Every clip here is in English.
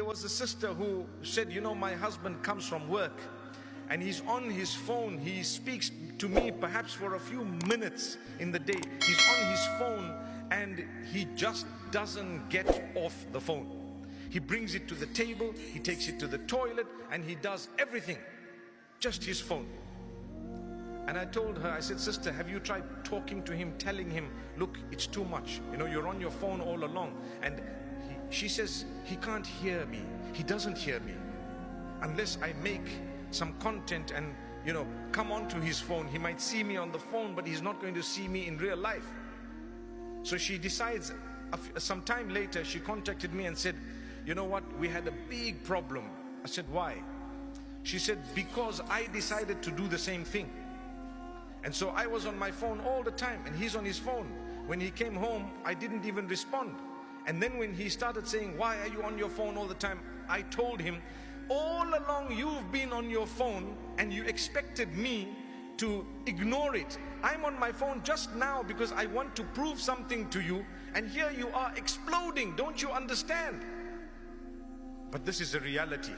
There was a sister who said, you know, my husband comes from work and he's on his phone. He speaks to me perhaps for a few minutes in the day. He's on his phone and he just doesn't get off the phone. He brings it to the table, he takes it to the toilet, and he does everything, just his phone. And I told her, I said, sister, have you tried talking to him, telling him, look, it's too much. You know, you're on your phone all along. And she says, he can't hear me. He doesn't hear me. Unless I make some content and, you know, come onto his phone. He might see me on the phone, but he's not going to see me in real life. So she decides, some time later, she contacted me and said, you know what, we had a big problem. I said, why? She said, because I decided to do the same thing. And so I was on my phone all the time and he's on his phone. When he came home, I didn't even respond. And then when he started saying, why are you on your phone all the time? I told him, all along you've been on your phone and you expected me to ignore it. I'm on my phone just now because I want to prove something to you, and here you are exploding. Don't you understand? But this is a reality.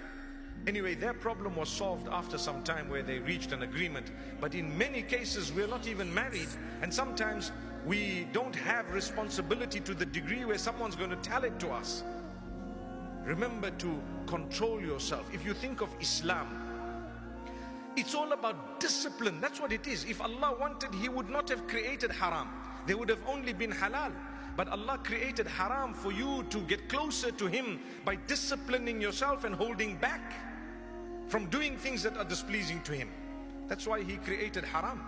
Anyway, their problem was solved after some time where they reached an agreement. But in many cases, we're not even married. And sometimes we don't have responsibility to the degree where someone's going to tell it to us. Remember to control yourself. If you think of Islam, it's all about discipline. That's what it is. If Allah wanted, He would not have created haram. There would have only been halal. But Allah created haram for you to get closer to Him by disciplining yourself and holding back from doing things that are displeasing to Him. That's why He created haram.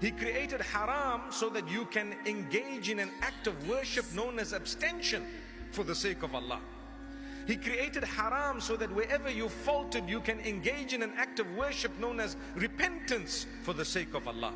He created haram so that you can engage in an act of worship known as abstention for the sake of Allah. He created haram so that wherever you faltered, you can engage in an act of worship known as repentance for the sake of Allah.